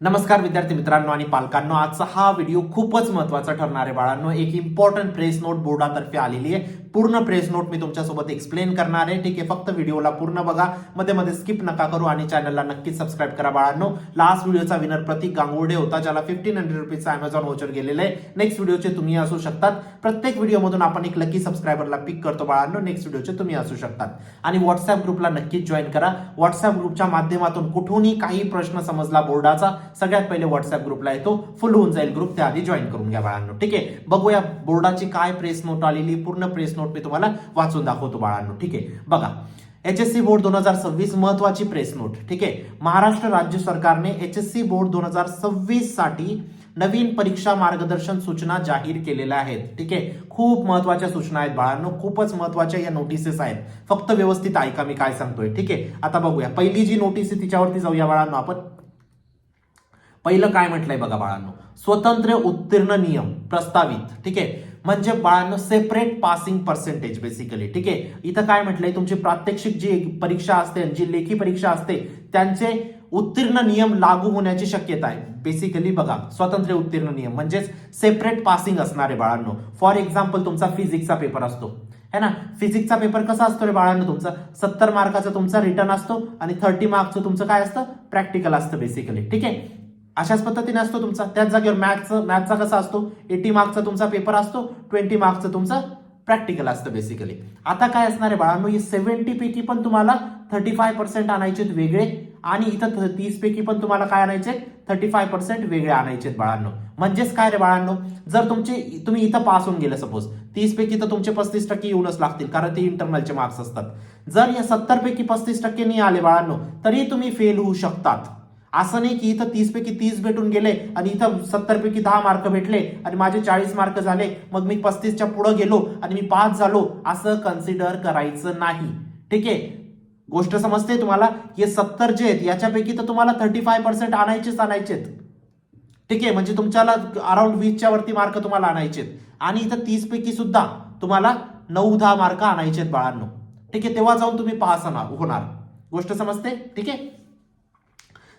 नमस्कार विद्यार्थी मित्रांनो आणि पालकांनो, आजचा हा व्हिडिओ खूपच महत्त्वाचा ठरणार आहे बाळांनो. एक इम्पॉर्टंट प्रेस नोट बोर्डातर्फे आलेली आहे. पूर्ण प्रेस नोट मी तुमच्यासोबत एक्सप्लेन करणार आहे. ठीक आहे, फक्त व्हिडिओला पूर्ण बघा, मध्ये मध्ये स्किप नका करू आणि चॅनलला नक्कीच सबस्क्राईब करा बाळांनो. लास्ट व्हिडिओचा विनर प्रतीक गांगुर्डे होता, ज्याला 1500 रुपीजचा अमेझॉन व्हाउचर गेलेलं आहे. नेक्स्ट व्हिडिओचे तुम्ही असू शकतात. प्रत्येक व्हिडिओमधून आपण एक लकी सबस्क्रायबरला पिक करतो बाळांनो. नेक्स्ट व्हिडिओचे तुम्ही असू शकतात आणि व्हॉट्सअप ग्रुपला नक्कीच जॉईन करा. व्हॉट्सअप ग्रुपच्या माध्यमातून कुठूनही काही प्रश्न समजला बोर्डाचा, सगळ्यात पहिले व्हॉट्सअप ग्रुपला येतो, फुल होऊन जाईल ग्रुप, त्याआधी जॉईन करून घ्या बाळांनो. ठीक आहे, बघूया बोर्डाची काय प्रेस नोट आलेली. पूर्ण प्रेस नोट मी तुम्हाला वाचून दाखवतो बाळांनो. ठीक आहे, बघा. एचएससी बोर्ड 2026 महत्वाची प्रेस नोट. ठीक आहे, महाराष्ट्र राज्य सरकारने एचएससी बोर्ड 2026 साठी नवीन परीक्षा मार्गदर्शन सूचना जाहीर केलेल्या आहेत. ठीक आहे, खूप महत्वाच्या सूचना आहेत बाळांनो, खूपच महत्वाच्या या नोटिसेस आहेत. फक्त व्यवस्थित ऐका मी काय सांगतोय. ठीक आहे, आता बघूया पहिली जी नोटीस आहे तिच्यावरती जाऊया बाळांनो आपण. पहिलं काय म्हटलंय बघा बाळांनो, स्वतंत्र उत्तीर्ण नियम प्रस्तावित. ठीक आहे, म्हणजे बाळांनो सेपरेट पासिंग पर्सेंटेज बेसिकली. ठीक आहे, इथं काय म्हटलंय, तुमची प्रात्यक्षिक जी परीक्षा असते, जी लेखी परीक्षा असते, त्यांचे उत्तीर्ण नियम लागू होण्याची शक्यता आहे. बेसिकली बघा, स्वतंत्र उत्तीर्ण नियम म्हणजेच सेपरेट पासिंग असणार आहे बाळांनो. फॉर एक्झाम्पल, तुमचा फिजिक्सचा पेपर असतो है ना. फिजिक्सचा पेपर कसा असतो रे बाळांनो, तुमचा 70 मार्काचा तुमचा रिटर्न असतो आणि 30 मार्कचं तुमचं काय असतं, प्रॅक्टिकल असतं बेसिकली. ठीक आहे, अशाच पद्धतीने असतो तुमचा. त्याच जागेवर मॅथचा कसा असतो, 80 मार्कचा तुमचा पेपर असतो, 20 मार्कचं तुमचं प्रॅक्टिकल असतं बेसिकली. आता काय असणार आहे बाळांनो, ही 70 पैकी पण तुम्हाला 35% आणायचे वेगळे आणि इथं 30 पैकी पण तुम्हाला काय आणायचे, 35% वेगळे आणायचे बाळांनो. म्हणजेच काय रे बाळांनो, जर तुम्ही इथं पास होऊन गेले सपोज, 30 पैकी तर तुमचे 35% येऊनच लागतील, कारण ते इंटरनलचे मार्क्स असतात. जर या 70 पैकी 35% नाही आले बाळांनो, तरी तुम्ही फेल होऊ शकतात. असं नाही की इथं 30 पैकी 30 भेटून गेले आणि इथं 70 पैकी 10 मार्क भेटले आणि माझे 40 मार्क झाले, मग मी 35च्या पुढे गेलो आणि मी पास झालो, असं कन्सिडर करायचं नाही. ठीक आहे, गोष्ट समजते तुम्हाला. हे 70 जे आहेत याच्यापैकी तर तुम्हाला 35% आणायचेत. ठीक आहे, म्हणजे तुमच्याला अराउंड 20च्या वरती मार्क तुम्हाला आणायचेत आणि इथं 30 पैकी सुद्धा तुम्हाला 9-10 मार्क आणायचेत बाळांनो. ठीक आहे, तेव्हा जाऊन तुम्ही पास होणार. गोष्ट समजते. ठीक आहे,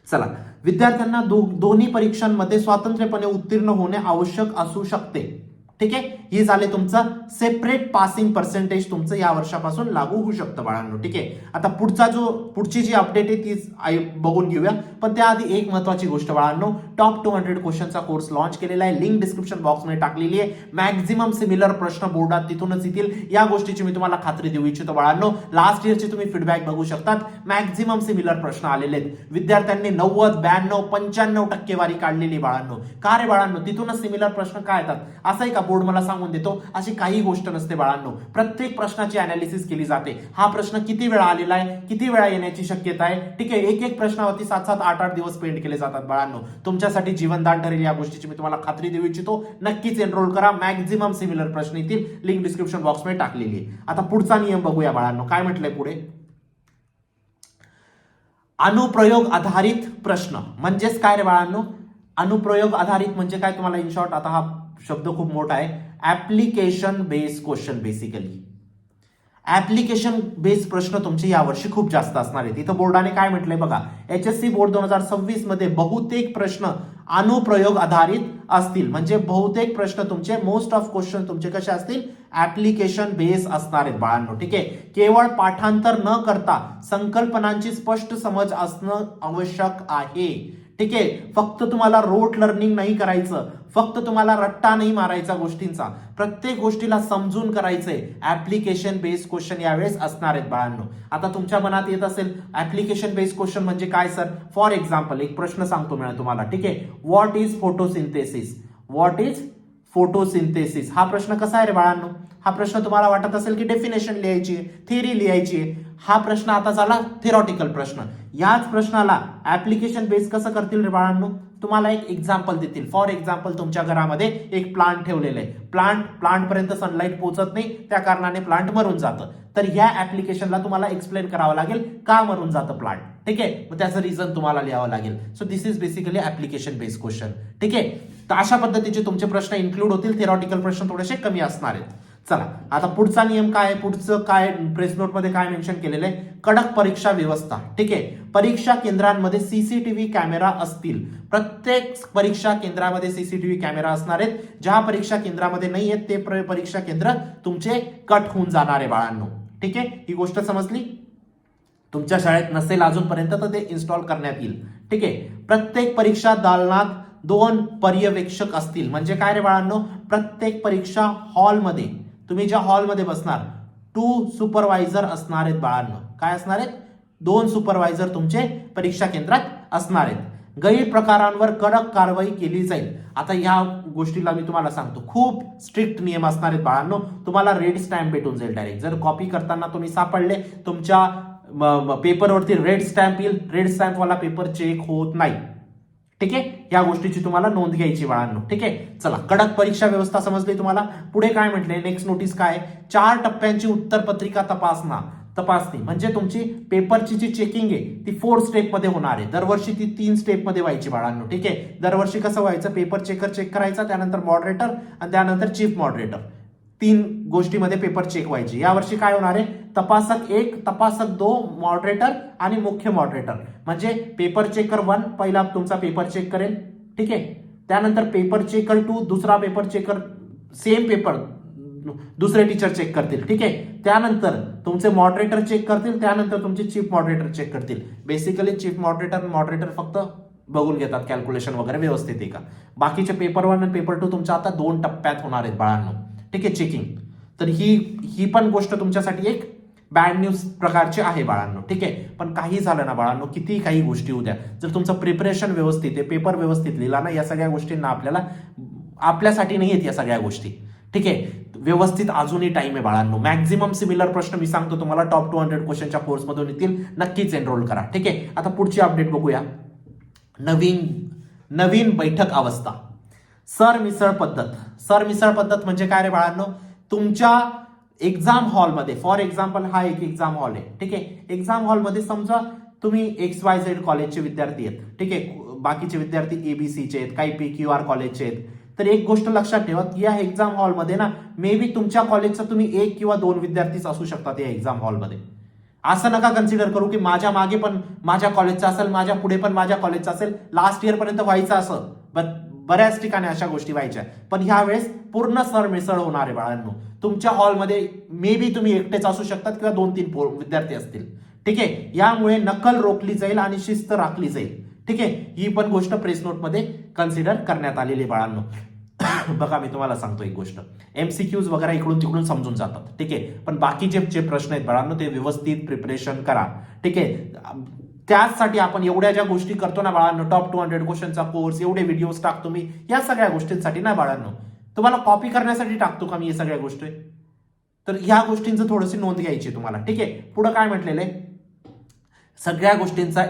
चला. विद्यार्थ्यांना दोन्ही परीक्षांमध्ये स्वतंत्रपणे उत्तीर्ण होणे आवश्यक असू शकते. ठीक आहे, हे झाले तुमचं सेपरेट पासिंग पर्सेंटेज, तुमचं या वर्षापासून लागू होऊ शकतं बाळांनो. ठीक आहे, आता पुढची जी अपडेट आहे ती बघून घेऊया. पण त्याआधी एक महत्वाची गोष्ट बाळांनो, टॉप 200 क्वेश्चनचा कोर्स लॉन्च केलेला आहे. लिंक डिस्क्रिप्शन बॉक्समध्ये टाकलेली आहे. मॅक्झिमम सिमिलर प्रश्न बोर्डात तिथूनच येतील, या गोष्टीची मी तुम्हाला खात्री देऊ इच्छितो बाळांनो. लास्ट इयरचे तुम्ही फीडबॅक बघू शकतात, मॅक्झिमम सिमिलर प्रश्न आलेले आहेत. विद्यार्थ्यांनी 90, 92, 95 टक्केवारी काढलेली बाळांनो. का रे बाळांनो, तिथूनच सिमिलर प्रश्न काय येतात असं आहे का बोर्ड मला सांगून देतो? अशी काही गोष्ट नसते बाळांनो. प्रत्येक प्रश्नाची अनालिसिस केली जाते. हा प्रश्न किती वेळा आलेला आहे, किती वेळा येण्याची शक्यता आहे. ठीक आहे, एक प्रश्नावरती 7-7, 8-8 दिवस स्पेंड केले जातात बाळांनो. तुमच्यासाठी जीवनदान ठरेल या गोष्टीची मी तुम्हाला खात्री देऊ इच्छितो. नक्कीच एनरोल करा, मॅक्झिमम सिमिलर प्रश्न येतील. लिंक डिस्क्रिप्शन बॉक्समध्ये टाकलेली आहे. आता पुढचा नियम बघूया बाळांनो, काय म्हटलंय पुढे. अनुप्रयोग आधारित प्रश्न म्हणजेच काय रे बाळांनो, अनुप्रयोग आधारित म्हणजे काय तुम्हाला इन शॉर्ट, आता हा शब्द खूप मोठा आहे, application based question. Basically application based प्रश्न तुमचे यावर्षी खूप जास्त असणार आहेत. इथं बोर्डाने काय म्हटलंय बघा, एचएससी बोर्ड 2026 मध्ये बहुतेक प्रश्न अनुप्रयोग आधारित असतील. म्हणजे बहुतेक प्रश्न तुमचे, मोस्ट ऑफ क्वेश्चन तुमचे कसे असतील, ऍप्लिकेशन बेस असणार आहेत बाळांनो. ठीक आहे, केवळ पाठांतर न करता संकल्पनांची स्पष्ट समज असणं आवश्यक आहे. ठीक आहे, फक्त तुम्हाला रोट लर्निंग नाही करायचं, फक्त तुम्हाला रट्टा नाही मारायचा गोष्टींचा, प्रत्येक गोष्टीला समजून करायचंय. ऍप्लिकेशन बेस्ड क्वेश्चन यावेळेस असणार आहेत बाळांनो. आता तुमच्या मनात येत असेल, ऍप्लिकेशन बेस्ड क्वेश्चन म्हणजे काय सर? फॉर एक्झाम्पल एक प्रश्न सांगतो मी तुम्हाला. ठीक आहे, what is photosynthesis? What is photosynthesis हा प्रश्न कसा आहे रे बाळांनो? हा प्रश्न तुम्हाला वाटत असेल की डेफिनेशन लिहायची आहे, थिअरी लिहायची आहे. हा प्रश्न आता झाला थेरॉटिकल प्रश्न. याच प्रश्नाला ऍप्लिकेशन बेस कसं करतील रे बाळांनो? तुम्हाला एक एक्झाम्पल देतील. फॉर एक्झाम्पल, तुमच्या घरामध्ये एक प्लांट ठेवलेलं आहे. प्लांट पर्यंत सनलाईट पोहोचत नाही, त्या कारणाने प्लांट मरून जातं. तर ह्या ऍप्लिकेशनला तुम्हाला एक्सप्लेन करावं लागेल का मरून जातं प्लांट. ठीक आहे, मग त्याचं रिझन तुम्हाला लिहावं लागेल. So this is basically application based question. ठीक आहे, तर अशा पद्धतीचे तुमचे प्रश्न इन्क्लूड होतील. थेरॉटिकल प्रश्न थोडेसे कमी असणार आहेत. चला आता पुढचा नियम काय आहे, पुढचं काय प्रेस नोट मध्ये काय मेन्शन केलेलं आहे, कडक परीक्षा व्यवस्था. ठीक आहे, परीक्षा केंद्रांमध्ये सीसीटीव्ही कॅमेरा असतील. प्रत्येक परीक्षा केंद्रामध्ये सीसीटीव्ही कॅमेरा असणार आहेत. ज्या परीक्षा केंद्रामध्ये नाही आहेत ते परीक्षा केंद्र तुमचे कट होऊन जाणार आहे बाळांनो. ठीक आहे, ही गोष्ट समजली. तुमच्या शाळेत नसेल अजूनपर्यंत तर ते इन्स्टॉल करण्यात येईल. ठीक आहे, प्रत्येक परीक्षा दालनात 2 पर्यवेक्षक असतील. म्हणजे काय रे बाळांनो, प्रत्येक परीक्षा हॉलमध्ये तुम्ही ज्या हॉलमध्ये बसणार 2 सुपरवायझर असणार आहेत बाळांनो. काय असणार आहेत, 2 सुपरवायझर तुमचे परीक्षा केंद्रात असणार आहेत. गैरप्रकारांवर कडक कारवाई केली जाईल. आता या गोष्टीला मी तुम्हाला सांगतो, खूप स्ट्रिक्ट नियम असणार आहेत बाळांनो. तुम्हाला रेड स्टॅम्प भेटून जाईल डायरेक्ट. जर कॉपी करताना तुम्ही सापडले, तुमच्या पेपरवरती रेड स्टॅम्प येईल. रेड स्टॅम्प वाला पेपर चेक होत नाही. ठीक आहे, या गोष्टीची तुम्हाला नोंद घ्यायची बाळांनो. ठीक आहे, चला कडक परीक्षा व्यवस्था समजली तुम्हाला. पुढे काय म्हटलंय, नेक्स्ट नोटीस काय, 4 टप्प्यांची उत्तरपत्रिका तपासणी. म्हणजे तुमची पेपरची जी चेकिंग आहे ती 4 स्टेपमध्ये होणार आहे. दरवर्षी ती 3 स्टेपमध्ये व्हायची बाळांनो. ठीक आहे, दरवर्षी कसं व्हायचं, पेपर चेक करायचा, त्यानंतर मॉडरेटर आणि त्यानंतर चीफ मॉडरेटर. 3 गोष्टीमध्ये पेपर चेक व्हायचे. यावर्षी काय होणार आहे, तपासक 1, तपासक 2, मॉडरेटर आणि मुख्य मॉडरेटर. म्हणजे पेपर चेकर 1 पहिला तुमचा पेपर चेक करेल. ठीक आहे, त्यानंतर पेपर चेकर 2 दुसरा पेपर चेकर, सेम पेपर दुसरे टीचर चेक करतील. ठीक आहे, त्यानंतर तुमचे मॉडरेटर चेक करतील, त्यानंतर तुमचे चीफ मॉडरेटर चेक करतील. बेसिकली चीफ मॉडरेटर फक्त बघून घेतात कॅल्क्युलेशन वगैरे व्यवस्थित आहे का. बाकीचे पेपर 1 आणि पेपर 2 तुमच्या आता 2 टप्प्यात होणार आहेत बाळांनो. ठीक आहे, चेकिंग. तर ही पण गोष्ट तुमच्यासाठी एक बॅड न्यूज प्रकारची आहे बाळांनो. ठीक आहे, पण काही झालं ना बाळांनो, किती काही गोष्टी उद्या जर तुमचं प्रिपरेशन व्यवस्थित आहे, पेपर व्यवस्थित लिहिला ना, या सगळ्या गोष्टींना आपल्यासाठी नाही आहेत या सगळ्या गोष्टी. ठीक आहे, व्यवस्थित अजूनही टाइम आहे बाळांनो. मॅक्झिमम सिमिलर प्रश्न मी सांगतो तुम्हाला टॉप 200 क्वेश्चनच्या कोर्समधून येतील. नक्कीच एनरोल करा. ठीक आहे, आता पुढची अपडेट बघूया. नवीन बैठक अवस्था, सरमिसळ पद्धत म्हणजे काय रे बाळांनो, तुमच्या एक्झाम हॉलमध्ये, फॉर एक्झाम्पल हा एक एक्झाम हॉल आहे. ठीक आहे, एक्झाम हॉलमध्ये समजा तुम्ही XYZ कॉलेजचे विद्यार्थी आहेत. ठीक आहे, बाकीचे विद्यार्थी ABCचे आहेत, काही PQR कॉलेजचे आहेत. तर एक गोष्ट लक्षात ठेवा की या एक्झाम हॉलमध्ये ना मे बी तुमच्या कॉलेजचा तुम्ही 1 किंवा 2 विद्यार्थीच असू शकतात या एक्झाम हॉलमध्ये. असं नका कन्सिडर करू की माझ्या मागे पण माझ्या कॉलेजचा असेल, माझ्या पुढे पण माझ्या कॉलेजचा असेल. लास्ट इयर पर्यंत व्हायचं असं, बऱ्याच ठिकाणी अशा गोष्टी व्हायच्या. पण ह्या वेळेस पूर्ण सरमिसळ होणार आहे बाळांनो. तुमच्या हॉलमध्ये मे बी तुम्ही एकटेच असू शकतात किंवा 2-3 विद्यार्थी असतील. ठीक आहे, यामुळे नकल रोखली जाईल आणि शिस्त राखली जाईल. ठीक आहे, ही पण गोष्ट प्रेस नोट मध्ये कन्सिडर करण्यात आलेली बाळांनो. बघा मी तुम्हाला सांगतो एक गोष्ट, MCQs वगैरे इकडून तिकडून समजून जातात. ठीक आहे, पण बाकीचे जे प्रश्न आहेत बाळांनो ते व्यवस्थित प्रिपरेशन करा. ठीक आहे, त्याचसाठी आपण एवढ्या ज्या गोष्टी करतो ना बाळांनो, टॉप 200 क्वेश्चनचा कोर्स, एवढे व्हिडिओज टाकतो मी या सगळ्या गोष्टींसाठी ना बाळांनो. तुम्हाला कॉपी करण्यासाठी टाकतो का मी या सगळ्या गोष्टी. तर ह्या गोष्टींचं थोडीशी नोंद घ्यायची तुम्हाला. ठीक आहे, पुढे काय म्हटलेलं आहे, सगळ्या गोष्टींचा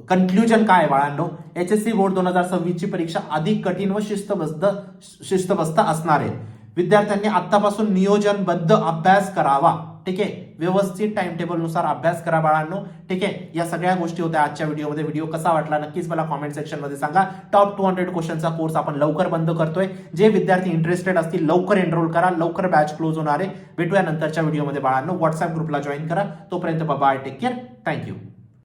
कन्क्लुजन काय बाळांनो, HSC बोर्ड 2026 ची परीक्षा अधिक कठीण व शिस्तबद्ध असणार आहे. विद्यार्थ्यांनी आतापासून नियोजनबद्ध अभ्यास करावा. ठीक आहे, व्यवस्थित टाइम टेबल नुसार अभ्यास करा बाळांनो. ठीक आहे, या सगळ्या गोष्टी होत्या आजच्या व्हिडिओमध्ये. व्हिडिओ कसा वाटला नक्कीच मला कॉमेंट सेक्शन मध्ये सांगा. टॉप 200 क्वेश्चनचा कोर्स आपण लवकर बंद करतोय. जे विद्यार्थी इंटरेस्टेड असतील लवकर एनरोल करा, लवकर बॅच क्लोज होणार आहे. भेटूया नंतरच्या व्हिडिओमध्ये बाळांनो. व्हॉट्सअप ग्रुपला जॉईन करा. तोपर्यंत बाय, टेक केअर, थँक्यू.